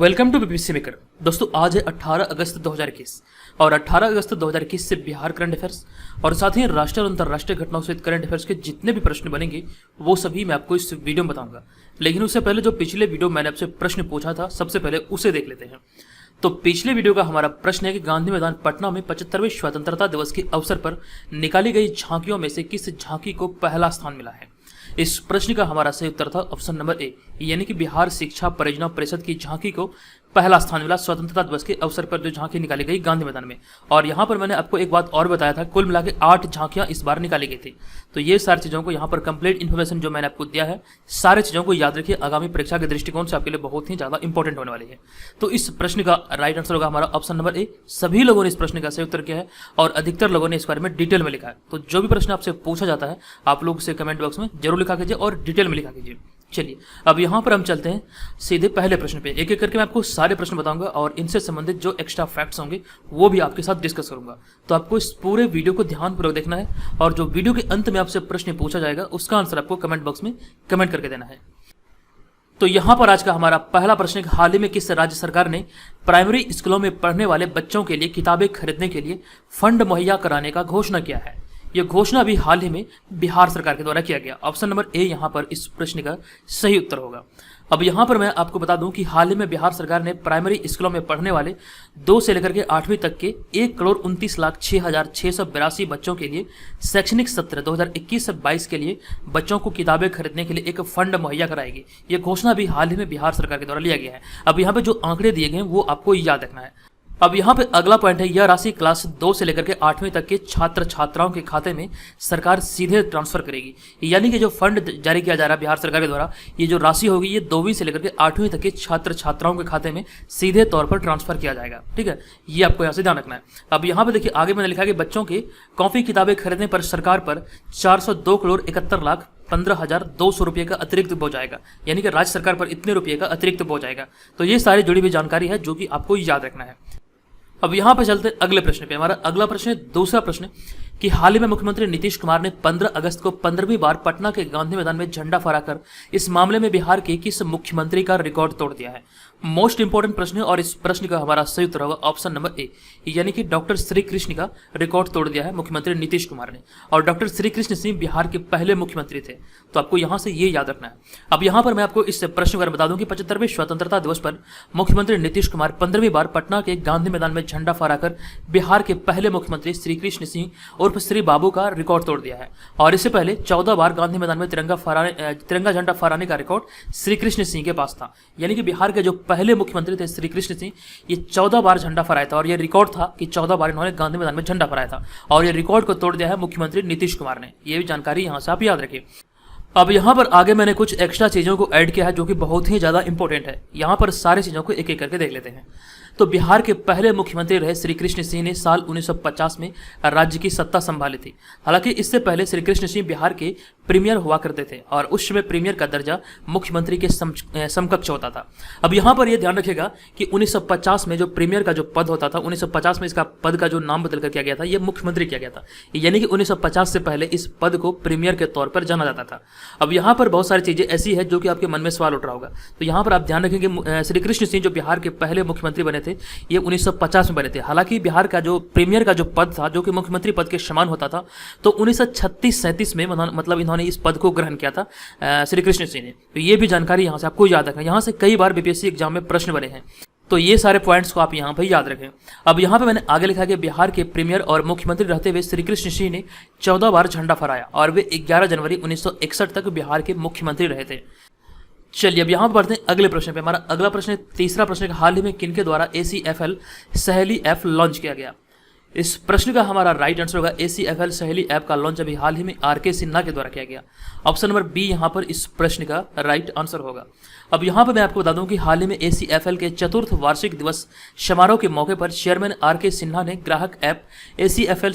Welcome to BPSC maker. दोस्तों आज है 18 अगस्त 2021 और 18 अगस्त 2021 से बिहार करंट अफेयर्स और साथ ही राष्ट्रीय और अंतर्राष्ट्रीय घटनाओं सहित करंट अफेयर्स के जितने भी प्रश्न बनेंगे वो सभी मैं आपको इस वीडियो में बताऊंगा। लेकिन उससे पहले जो पिछले वीडियो मैंने आपसे प्रश्न पूछा था सबसे पहले उसे देख लेते हैं। तो पिछले वीडियो का हमारा प्रश्न है कि गांधी मैदान पटना में 75वें स्वतंत्रता दिवस के अवसर पर निकाली गई झांकियों में से किस झांकी को पहला स्थान मिला है। इस प्रश्न का हमारा सही उत्तर था ऑप्शन नंबर ए, यानी कि बिहार शिक्षा परियोजना परिषद की झांकी को पहला स्थान मिला स्वतंत्रता दिवस के अवसर पर जो झांकी निकाली गई गांधी मैदान में। और यहाँ पर मैंने आपको एक बात और बताया था, कुल मिला के 8 झांकियां इस बार निकाली गई थी। तो ये सारी चीजों को यहाँ पर कंप्लीट इन्फॉर्मेशन जो मैंने आपको दिया है, सारी चीजों को याद रखिए, आगामी परीक्षा के दृष्टिकोण से आपके लिए बहुत ही ज्यादा इंपॉर्टेंट होने वाली है। तो इस प्रश्न का राइट आंसर होगा हमारा ऑप्शन नंबर ए। सभी लोगों ने इस प्रश्न का सही उत्तर किया है और अधिकतर लोगों ने इस बारे में डिटेल में लिखा है। तो जो भी प्रश्न आपसे पूछा जाता है आप लोग उसे कमेंट बॉक्स में जरूर लिखा कीजिए और डिटेल में लिखा कीजिए। चलिए अब यहाँ पर हम चलते हैं सीधे पहले प्रश्न पे। एक एक करके मैं आपको सारे प्रश्न बताऊंगा और इनसे संबंधित जो एक्स्ट्रा फैक्ट्स होंगे वो भी आपके साथ डिस्कस करूंगा। तो आपको इस पूरे वीडियो को ध्यानपूर्वक देखना है और जो वीडियो के अंत में आपसे प्रश्न पूछा जाएगा उसका आंसर आपको कमेंट बॉक्स में कमेंट करके देना है। तो यहाँ पर आज का हमारा पहला प्रश्न है, हाल ही में किस राज्य सरकार ने प्राइमरी स्कूलों में पढ़ने वाले बच्चों के लिए किताबें खरीदने के लिए फंड मुहैया कराने का घोषणा किया है। यह घोषणा भी हाल ही में बिहार सरकार के द्वारा किया गया। ऑप्शन नंबर ए यहाँ पर इस प्रश्न का सही उत्तर होगा। अब यहाँ पर मैं आपको बता दूं कि हाल ही में बिहार सरकार ने प्राइमरी स्कूलों में पढ़ने वाले 2 से लेकर के 8वीं तक के 1,29,06,682 बच्चों के लिए शैक्षणिक सत्र 2021 से 22 के लिए बच्चों को किताबें खरीदने के लिए एक फंड मुहैया कराएगी। यह घोषणा भी हाल ही में बिहार सरकार के द्वारा लिया गया है। अब यहाँ पे जो आंकड़े दिए गए हैं वो आपको याद रखना है। अब यहाँ पे अगला पॉइंट है, यह राशि क्लास 2 से लेकर के 8वीं तक के छात्र छात्राओं के खाते में सरकार सीधे ट्रांसफर करेगी। यानी कि जो फंड जारी किया जा रहा है बिहार सरकार के द्वारा, ये जो राशि होगी ये 2वीं से लेकर के 8वीं तक के छात्र छात्राओं के खाते में सीधे तौर पर ट्रांसफर किया जाएगा। ठीक है, ये आपको यहाँ से ध्यान रखना है। अब यहाँ पे देखिए आगे मैंने लिखा कि बच्चों के कॉपी किताबें खरीदने पर सरकार पर 402,71,15,200 रुपये का अतिरिक्त बोझ आएगा। यानी कि राज्य सरकार पर इतने रुपये का अतिरिक्त बोझ आएगा। तो ये सारी जुड़ी हुई जानकारी है जो कि आपको याद रखना है। अब यहाँ पे चलते अगले प्रश्न पे। हमारा अगला प्रश्न है, दूसरा प्रश्न कि हाल ही में मुख्यमंत्री नीतीश कुमार ने 15 अगस्त को 15वीं बार पटना के गांधी मैदान में झंडा फहराकर इस मामले में बिहार के किस मुख्यमंत्री का रिकॉर्ड तोड़ दिया है। मोस्ट इंपोर्टेंट प्रश्न है और इस प्रश्न का हमारा सही उत्तर होगा ऑप्शन नंबर ए, यानी कि डॉक्टर श्री कृष्ण का रिकॉर्ड तोड़ दिया है मुख्यमंत्री नीतीश कुमार ने। और डॉक्टर श्री कृष्ण सिंह बिहार के पहले मुख्यमंत्री थे। तो आपको यहां से ये याद रखना है। अब यहां पर मैं आपको इस प्रश्न को बता दूं कि 75वें स्वतंत्रता दिवस पर मुख्यमंत्री नीतीश कुमार 15वीं बार पटना के गांधी मैदान में झंडा फहराकर बिहार के पहले मुख्यमंत्री श्री कृष्ण सिंह उर्फ श्री बाबू का रिकॉर्ड तोड़ दिया है। और इससे पहले 14 बार गांधी मैदान में तिरंगा झंडा फहराने का रिकॉर्ड श्री कृष्ण सिंह के पास था। यानी कि बिहार के जो पहले मुख्यमंत्री थे श्री कृष्ण सिंह, ये 14 बार झंडा फहराया था और ये रिकॉर्ड था कि 14 बार इन्होंने गांधी मैदान में झंडा फहराया था। और ये रिकॉर्ड को तोड़ दिया है मुख्यमंत्री नीतीश कुमार ने। ये भी जानकारी यहां से आप याद रखिए। अब यहाँ पर आगे मैंने कुछ एक्स्ट्रा चीजों को ऐड किया है जो कि बहुत ही ज्यादा इंपॉर्टेंट है। यहाँ पर सारी चीजों को एक एक करके देख लेते हैं। तो बिहार के पहले मुख्यमंत्री रहे श्री कृष्ण सिंह ने साल 1950 में राज्य की सत्ता संभाली थी। हालांकि इससे पहले श्री कृष्ण सिंह बिहार के प्रीमियर हुआ करते थे और उस समय प्रीमियर का दर्जा मुख्यमंत्री के समकक्ष होता था। अब यहाँ पर यह ध्यान रखिएगा कि 1950 में जो प्रीमियर का जो पद होता था, 1950 में इसका पद का जो नाम बदलकर किया गया था, यह मुख्यमंत्री किया गया था। यानी कि 1950 से पहले इस पद को प्रीमियर के तौर पर जाना जाता था। अब यहाँ पर बहुत सारी चीजें ऐसी है जो कि आपके मन में सवाल उठ रहा होगा। तो यहाँ पर आप ध्यान रखेंगे श्री कृष्ण सिंह जो बिहार के पहले मुख्यमंत्री बने थे ये 1950 में बने थे। हालांकि बिहार का जो प्रीमियर का जो पद था जो कि मुख्यमंत्री पद के समान होता था, तो 1936-37 में मतलब इन्होंने इस पद को ग्रहण किया था श्री कृष्ण सिंह ने। तो ये भी जानकारी यहाँ से आपको याद रखना। यहाँ से कई बार बीपीएससी एग्जाम में प्रश्न बने हैं, तो ये सारे पॉइंट्स को आप यहाँ पर याद रखें। अब यहाँ पे मैंने आगे लिखा कि बिहार के प्रीमियर और मुख्यमंत्री रहते हुए श्री कृष्ण सिंह ने 14 बार झंडा फहराया और वे 11 जनवरी 1961 तक बिहार के मुख्यमंत्री रहे थे। चलिए अब यहाँ पर बढ़ते हैं अगले प्रश्न पे। हमारा अगला प्रश्न है, तीसरा प्रश्न है, हाल ही में किनके द्वारा ACFL सहेली ऐप लॉन्च किया गया। इस प्रश्न का हमारा राइट आंसर होगा ACFL सहेली ऐप का लॉन्च अभी हाल ही में RK सिन्हा के द्वारा किया गया। ऑप्शन नंबर बी यहाँ पर इस प्रश्न का राइट आंसर होगा। अब यहाँ पर मैं आपको बता दूं कि हाल ही में ACFL के चतुर्थ वार्षिक दिवस समारोह के मौके पर चेयरमैन RK सिन्हा ने ग्राहक ऐप ACFL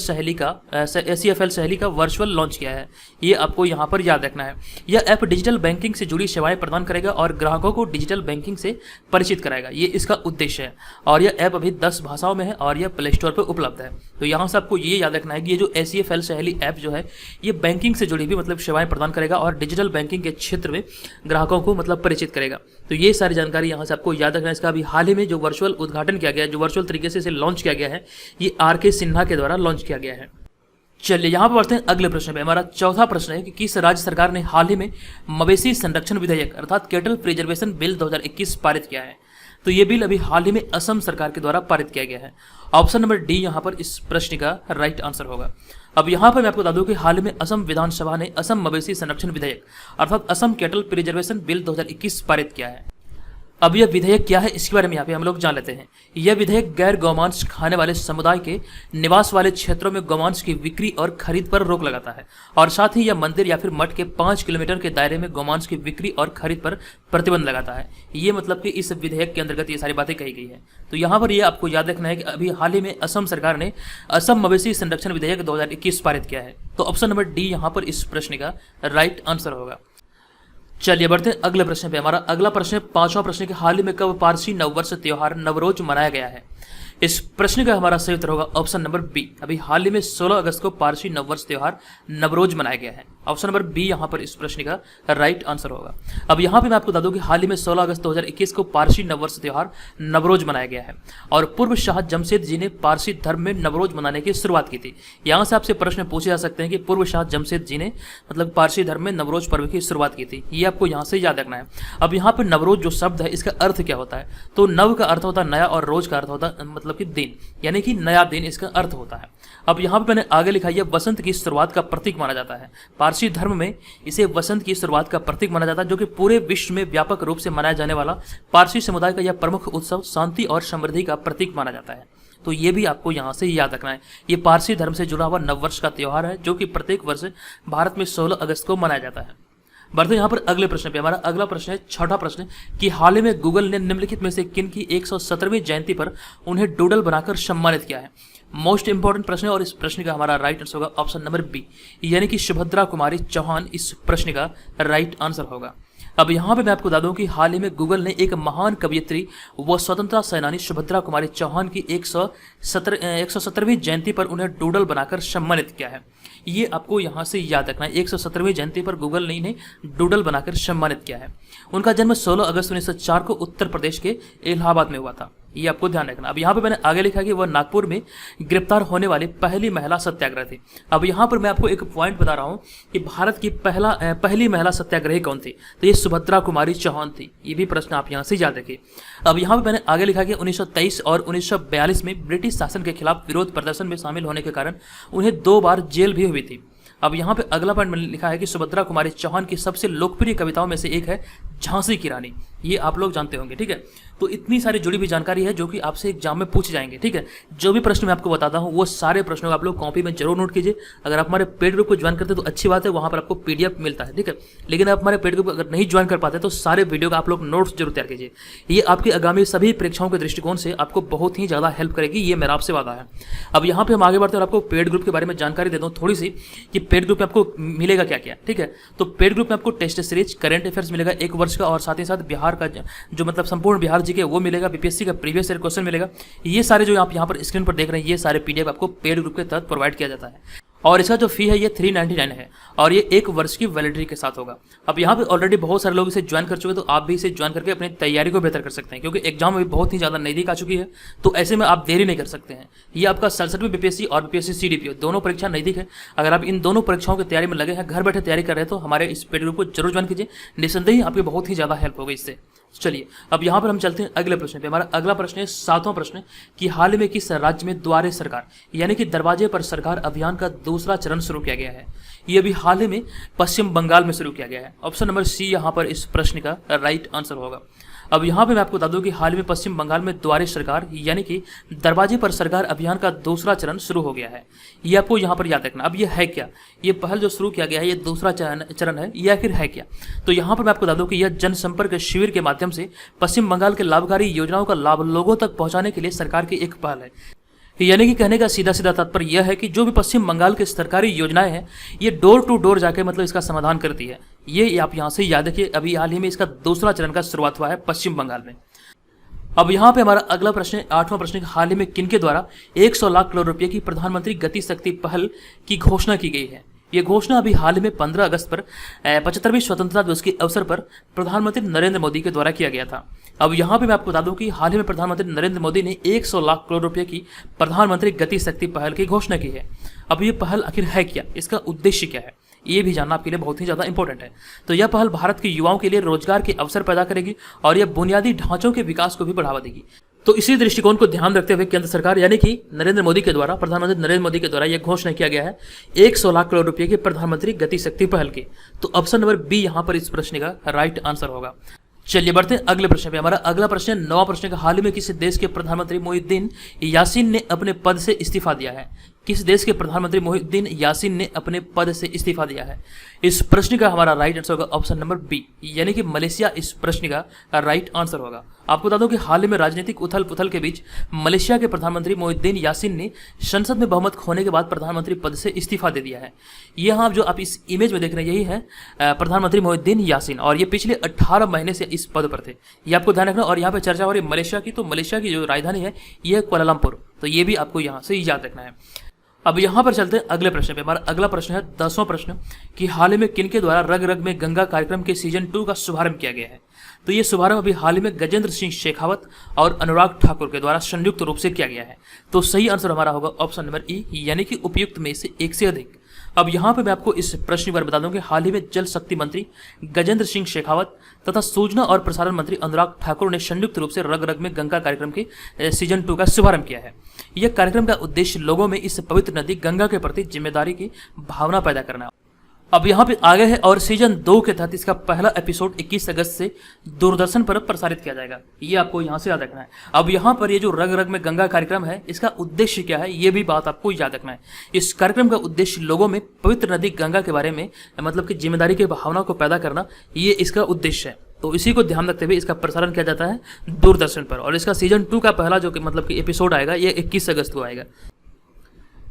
सहेली का वर्चुअल लॉन्च किया है। ये आपको यहाँ पर याद रखना है। यह ऐप डिजिटल बैंकिंग से जुड़ी सेवाएं प्रदान करेगा और ग्राहकों को डिजिटल बैंकिंग से परिचित कराएगा। ये इसका उद्देश्य है। और यह ऐप अभी 10 भाषाओं में है और यह प्ले स्टोर पर उपलब्ध है। तो यहाँ से आपको ये याद रखना है कि ये जो ACFL सहेली ऐप जो है ये बैंकिंग से जुड़ी हुई मतलब सेवाएं प्रदान करेगा और डिजिटल बैंकिंग के क्षेत्र में ग्राहकों को मतलब परिचित करेगा। तो ये सारी जानकारी यहाँ से आपको याद रखना है। इसका अभी हाल ही में जो वर्चुअल उद्घाटन किया गया है, जो वर्चुअल तरीके से इसे लॉन्च किया गया है, ये आर.के. सिन्हा के द्वारा लॉन्च किया गया है। चलिए यहाँ पर बढ़ते हैं अगले प्रश्न पे। हमारा चौथा प्रश्न है कि किस राज्य सरकार ने हाल ही में मवेशी संरक्षण विधेयक अर्थात कैटल प्रिजर्वेशन बिल 2021 पारित किया है? तो ये बिल अभी हाल ही में असम सरकार के द्वारा पारित किया गया है। ऑप्शन नंबर डी यहाँ पर इस प्रश्न का राइट आंसर होगा। अब यहाँ पर मैं आपको बता दूं कि हाल में असम विधानसभा ने असम मवेशी संरक्षण विधेयक अर्थात असम कैटल प्रिजर्वेशन बिल 2021 पारित किया है। अब यह विधेयक क्या है, इसके बारे में यहाँ पे हम लोग जान लेते हैं। यह विधेयक गैर गौमांस खाने वाले समुदाय के निवास वाले क्षेत्रों में गौमांस की बिक्री और खरीद पर रोक लगाता है, और साथ ही यह मंदिर या फिर मठ के 5 किलोमीटर के दायरे में गौमांस की बिक्री और खरीद पर प्रतिबंध लगाता है। ये मतलब कि इस विधेयक के अंतर्गत ये सारी बातें कही गई है। तो यहाँ पर यह आपको याद रखना है कि अभी हाल ही में असम सरकार ने असम मवेशी संरक्षण विधेयक 2021 पारित किया है। तो ऑप्शन नंबर डी यहाँ पर इस प्रश्न का राइट आंसर होगा। चलिए बढ़ते हैं अगले प्रश्न पे। हमारा अगला प्रश्न, पांचवा प्रश्न, कि हाल ही में कब पारसी नववर्ष त्योहार नवरोज मनाया गया है? इस प्रश्न का हमारा सही उत्तर होगा ऑप्शन नंबर बी। अभी हाल ही में 16 अगस्त को पारसी नववर्ष त्योहार नवरोज मनाया गया है। ऑप्शन नंबर बी यहाँ पर इस प्रश्न का राइट आंसर होगा। अब यहाँ पे मैं आपको बता दूं कि हाल ही में 16 अगस्त 2021 को पारसी नववर्ष त्योहार नवरोज मनाया गया है, और पूर्व शाह जमशेद जी ने पारसी धर्म में नवरोज मनाने की शुरुआत की थी। यहाँ से आपसे प्रश्न पूछे जा सकते हैं कि पूर्व शाह जमशेद जी ने मतलब पारसी धर्म में नवरोज पर्व की शुरुआत की थी, ये आपको यहाँ से याद रखना है। अब यहाँ पर नवरोज जो शब्द है इसका अर्थ क्या होता है? तो नव का अर्थ होता है नया और रोज का अर्थ होता है मतलब कि दिन, यानी कि नया दिन इसका अर्थ होता है। अब यहाँ पे मैंने आगे लिखा है वसंत की शुरुआत का प्रतीक माना जाता है। पारसी धर्म में इसे वसंत की शुरुआत का प्रतीक माना जाता है, जो कि पूरे विश्व में व्यापक रूप से मनाया जाने वाला पारसी समुदाय का यह प्रमुख उत्सव शांति और समृद्धि का प्रतीक माना जाता है। तो ये भी आपको यहाँ से याद रखना है। ये पारसी धर्म से जुड़ा हुआ नववर्ष का त्यौहार है, जो कि प्रत्येक वर्ष भारत में 16 अगस्त को मनाया जाता है। बढ़ते यहाँ पर अगले प्रश्न पे। हमारा अगला प्रश्न है छठा प्रश्न, कि हाल ही में गूगल ने निम्नलिखित में से किन की 117वीं जयंती पर उन्हें डूडल बनाकर सम्मानित किया है? मोस्ट इंपॉर्टेंट प्रश्न है, और इस प्रश्न का हमारा राइट आंसर होगा ऑप्शन नंबर बी, यानी कि सुभद्रा कुमारी चौहान इस प्रश्न का राइट आंसर होगा। अब यहाँ पे मैं आपको बता दूं कि हाल ही में गूगल ने एक महान कवयित्री व स्वतंत्रता सेनानी सुभद्रा कुमारी चौहान की 117वीं जयंती पर उन्हें डूडल बनाकर सम्मानित किया है। ये आपको यहाँ से याद रखना है। 117वीं जयंती पर गूगल ने इन्हें डूडल बनाकर सम्मानित किया है। उनका जन्म 16 अगस्त 1904 को उत्तर प्रदेश के इलाहाबाद में हुआ था, ये आपको ध्यान रखना। अब यहाँ पे मैंने आगे लिखा कि वह नागपुर में गिरफ्तार होने वाली पहली महिला सत्याग्रह थी। अब यहाँ पर मैं आपको एक पॉइंट बता रहा हूँ कि भारत की पहली महिला सत्याग्रही कौन थी? तो ये सुभद्रा कुमारी चौहान थी। ये भी प्रश्न आप यहाँ से याद रखिए। अब यहाँ पे मैंने आगे लिखा कि 1923 और 1942 में ब्रिटिश शासन के खिलाफ विरोध प्रदर्शन में शामिल होने के कारण उन्हें 2 बार जेल भी हुई थी। अब यहाँ पे अगला पॉइंट मैंने लिखा है कि सुभद्रा कुमारी चौहान की सबसे लोकप्रिय कविताओं में से एक है झांसी की रानी। ये आप लोग जानते होंगे, ठीक है। तो इतनी सारी जुड़ी हुई जानकारी है जो कि आपसे एग्जाम में पूछे जाएंगे, ठीक है। जो भी प्रश्न मैं आपको बताता हूँ वो सारे प्रश्नों को आप लोग कॉपी में जरूर नोट कीजिए। अगर आप हमारे पेड ग्रुप को ज्वाइन करते हैं तो अच्छी बात है, वहाँ पर आपको पीडीएफ मिलता है, ठीक है। लेकिन आप हमारे पेड ग्रुप अगर नहीं ज्वाइन कर पाते तो सारे वीडियो का आप लोग नोट्स जरूर तैयार कीजिए। ये आपकी आगामी सभी परीक्षाओं के दृष्टिकोण से आपको बहुत ही ज़्यादा हेल्प करेगी, ये मेरा आपसे वादा है। अब यहाँ पे हम आगे बढ़ते हैं और आपको पेड ग्रुप के बारे में जानकारी दे दूँ थोड़ी सी कि पेड ग्रुप में आपको मिलेगा क्या क्या, ठीक है। तो पेड ग्रुप में आपको टेस्ट सीरीज, करंट अफेयर्स मिलेगा 1 वर्ष का, और साथ ही साथ बिहार का जो मतलब संपूर्ण बिहार जी के वो मिलेगा, बीपीएससी का प्रीवियस ईयर क्वेश्चन मिलेगा। ये सारे जो आप यहाँ पर स्क्रीन पर देख रहे हैं ये सारे पीडीएफ आपको पेड ग्रुप के तहत प्रोवाइड किया जाता है, और इसका जो फी है ये 399 है, और ये 1 वर्ष की वैलिडिटी के साथ होगा। अब यहाँ पे ऑलरेडी बहुत सारे लोग इसे ज्वाइन कर चुके हैं, तो आप भी इसे ज्वाइन करके अपनी तैयारी को बेहतर कर सकते हैं, क्योंकि एग्जाम अभी बहुत ही ज़्यादा नज़दीक आ चुकी है। तो ऐसे में आप देरी नहीं कर सकते हैं। ये आपका 67वीं बीपीएससी और बीपीएससी सीडीपीओ दोनों परीक्षा नज़दीक है। अगर आप इन दोनों परीक्षाओं की तैयारी में लगे हैं, घर बैठे तैयारी कर रहे हैं, तो हमारे इस पेड ग्रुप को जरूर ज्वाइन कीजिए। निसंदेह आपकी बहुत ही ज़्यादा हेल्प होगी इससे। चलिए अब यहाँ पर हम चलते हैं अगले प्रश्न पे। हमारा अगला प्रश्न है 7वां प्रश्न, कि हाल ही में किस राज्य में द्वारे सरकार यानी कि दरवाजे पर सरकार अभियान का दूसरा चरण शुरू किया गया है? ये अभी हाल ही में पश्चिम बंगाल में शुरू किया गया है। ऑप्शन नंबर सी यहाँ पर इस प्रश्न का राइट आंसर होगा। अब यहाँ पे मैं आपको बता दूं कि हाल ही में पश्चिम बंगाल में द्वारे सरकार यानी कि दरवाजे पर सरकार अभियान का दूसरा चरण शुरू हो गया है। ये आपको यहाँ पर याद रखना। अब ये है क्या? ये पहल जो शुरू किया गया है ये दूसरा चरण है या फिर है क्या? तो यहाँ पर मैं आपको बता दूं कि यह जनसंपर्क शिविर के माध्यम से पश्चिम बंगाल के लाभकारी योजनाओं का लाभ लोगों तक पहुँचाने के लिए सरकार की एक पहल है। यानी कि कहने का सीधा सीधा तात्पर्य यह है कि जो भी पश्चिम बंगाल की सरकारी योजनाएं हैं ये डोर टू डोर जाके मतलब इसका समाधान करती है। ये आप यहाँ से याद रखिए। अभी हाल ही में इसका दूसरा चरण का शुरुआत हुआ है पश्चिम बंगाल में। अब यहाँ पे हमारा अगला प्रश्न, 8वां प्रश्न, हाल ही में किनके द्वारा 100 लाख करोड़ रुपए की प्रधानमंत्री गति शक्ति पहल की घोषणा की गई है? ये घोषणा अभी हाल ही में 15 अगस्त पर 75वीं स्वतंत्रता दिवस के अवसर पर प्रधानमंत्री नरेंद्र मोदी के द्वारा किया गया था। अब यहाँ पे मैं आपको बता दूं कि हाल ही में प्रधानमंत्री नरेंद्र मोदी ने 100 लाख करोड़ रुपए की प्रधानमंत्री गति शक्ति पहल की घोषणा की है। अब ये पहल आखिर है क्या, इसका उद्देश्य क्या है, ये भी जानना आपके लिए बहुत ही ज़्यादा इंपॉर्टेंट है। तो यह पहल भारत के युवाओं के लिए रोजगार के अवसर पैदा करेगी और यह बुनियादी ढांचों के विकास को भी बढ़ावा देगी। तो इसी दृष्टिकोण को ध्यान रखते हुए केंद्र सरकार यानी कि नरेंद्र मोदी के द्वारा, प्रधानमंत्री नरेंद्र मोदी के द्वारा यह घोषणा किया गया है 100 लाख करोड़ रुपए की प्रधानमंत्री गति शक्ति पहल की। तो ऑप्शन नंबर बी यहाँ पर इस प्रश्न का राइट आंसर होगा। चलिए बढ़ते हैं अगले प्रश्न पे। हमारा अगला प्रश्न 9वां प्रश्न का, हाल ही में किस देश के प्रधानमंत्री मोहिउद्दीन यासीन ने अपने पद से इस्तीफा दिया है? किस देश के प्रधानमंत्री मोहिउद्दीन यासीन ने अपने पद से इस्तीफा दिया है? इस प्रश्न का हमारा राइट आंसर होगा ऑप्शन नंबर बी, यानी कि मलेशिया इस प्रश्न का राइट आंसर होगा। आपको बता दूं कि हाल ही में राजनीतिक उथल पुथल के बीच मलेशिया के प्रधानमंत्री मोहिउद्दीन यासीन ने संसद में बहुमत खोने के बाद प्रधानमंत्री पद से इस्तीफा दे दिया है। यहाँ जो आप इस इमेज में देख रहे हैं यही है प्रधानमंत्री मोहिउद्दीन यासीन, और ये पिछले 18 महीने से इस पद पर थे, ये आपको ध्यान रखना। और यहाँ पे चर्चा हो रही है मलेशिया की, तो मलेशिया की जो राजधानी है ये है कुआलालंपुर, तो ये भी आपको यहाँ से याद रखना है। अब यहाँ पर चलते हैं अगले प्रश्न पे। हमारा अगला प्रश्न है 10वां प्रश्न कि हाल ही में किनके द्वारा रग रग में गंगा कार्यक्रम के सीजन 2 का शुभारंभ किया गया है? तो ये शुभारंभ अभी हाल ही में गजेंद्र सिंह शेखावत और अनुराग ठाकुर के द्वारा संयुक्त रूप से किया गया है। तो सही आंसर हमारा होगा ऑप्शन नंबर ई, यानी कि उपयुक्त में से एक से अधिक। अब यहाँ पे मैं आपको इस प्रश्न पर बता दूं कि हाल ही में जल शक्ति मंत्री गजेंद्र सिंह शेखावत तथा सूचना और प्रसारण मंत्री अनुराग ठाकुर ने संयुक्त रूप से रग रग में गंगा कार्यक्रम के सीजन 2 का शुभारंभ किया है। यह कार्यक्रम का उद्देश्य लोगों में इस पवित्र नदी गंगा के प्रति जिम्मेदारी की भावना पैदा करना। अब यहाँ पे आगे है और सीजन 2 के तहत इसका पहला एपिसोड 21 अगस्त से दूरदर्शन पर प्रसारित किया जाएगा, ये आपको यहाँ से याद रखना है। अब यहाँ पर ये जो रग रग में गंगा कार्यक्रम है इसका उद्देश्य क्या है, ये भी बात आपको याद रखना है। इस कार्यक्रम का उद्देश्य लोगों में पवित्र नदी गंगा के बारे में मतलब कि जिम्मेदारी की भावना को पैदा करना, ये इसका उद्देश्य है। तो इसी को ध्यान रखते हुए इसका प्रसारण किया जाता है दूरदर्शन पर, और इसका सीजन 2 का पहला जो कि मतलब कि एपिसोड आएगा ये 21 अगस्त को आएगा।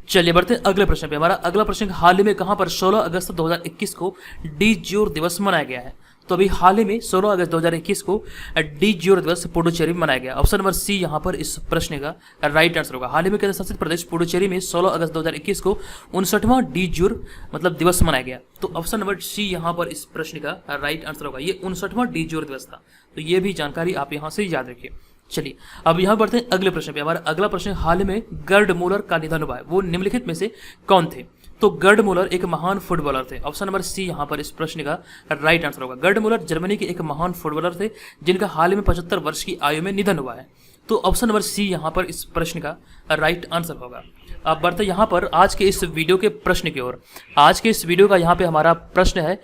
चलिए बढ़ते हैं अगले प्रश्न पे। हमारा अगला प्रश्न हाल ही में कहां पर 16 अगस्त 2021 को डी ज्यूर दिवस मनाया गया है? तो अभी हाल ही में 16 अगस्त 2021 को डी ज्यूर दिवस पुडुचेरी में मनाया गया। ऑप्शन नंबर सी यहाँ पर इस प्रश्न का राइट आंसर होगा। हाल ही में केंद्र शासित प्रदेश पुडुचेरी में 16 अगस्त 2021 को 59वां डी ज्यूर मतलब दिवस मनाया गया। तो ऑप्शन नंबर सी यहाँ पर इस प्रश्न का राइट आंसर होगा। ये 59वां डी ज्यूर दिवस था, तो ये भी जानकारी आप यहाँ से याद रखिए। चलिए अब यहाँ बढ़ते हैं अगले प्रश्न पे। हमारा अगला प्रश्न हाल ही में गर्ड मुलर का निधन हुआ है, वो निम्नलिखित में से कौन थे? तो गर्ड मुलर एक महान फुटबॉलर थे। ऑप्शन नंबर सी यहाँ पर इस प्रश्न का राइट आंसर होगा। गर्ड मुलर जर्मनी के एक महान फुटबॉलर थे जिनका हाल ही में 75 वर्ष की आयु में निधन हुआ है। तो ऑप्शन नंबर सी यहाँ पर इस प्रश्न का राइट आंसर होगा। अब बढ़ते यहाँ पर आज के इस वीडियो के प्रश्न की ओर। आज के इस वीडियो का यहाँ पे हमारा प्रश्न है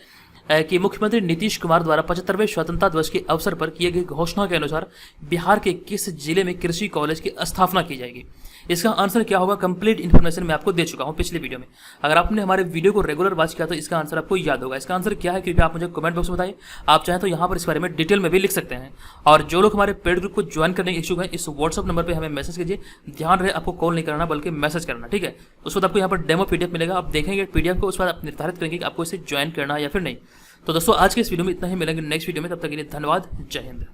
कि मुख्यमंत्री नीतीश कुमार द्वारा 75वें स्वतंत्रता दिवस के अवसर पर किए गए घोषणा के अनुसार बिहार के किस जिले में कृषि कॉलेज की स्थापना की जाएगी? इसका आंसर क्या होगा? कंप्लीट इन्फॉर्मेशन मैं आपको दे चुका हूं पिछले वीडियो में। अगर आपने हमारे वीडियो को रेगुलर वॉच किया तो इसका आंसर आपको याद होगा। इसका आंसर क्या है कृपया आप मुझे कमेंट बॉक्स में बताइए। आप चाहें तो यहाँ पर इस बारे में डिटेल में भी लिख सकते हैं। और जो लोग हमारे पेड ग्रुप को ज्वाइन करने के इच्छुक हैं इस व्हाट्सअप नंबर पर हमें मैसेज कीजिए। ध्यान रहे आपको कॉल नहीं करना बल्कि मैसेज करना, ठीक है? उस वक्त आपको यहाँ पर डेमो PDF मिलेगा, आप देखेंगे PDF को, उस बाद आप निर्धारित करेंगे कि आपको इसे ज्वाइन करना है या फिर नहीं। तो दोस्तों आज के इस वीडियो में इतना ही, मिलेंगे नेक्स्ट वीडियो में, तब तक के लिए धन्यवाद, जय हिंद।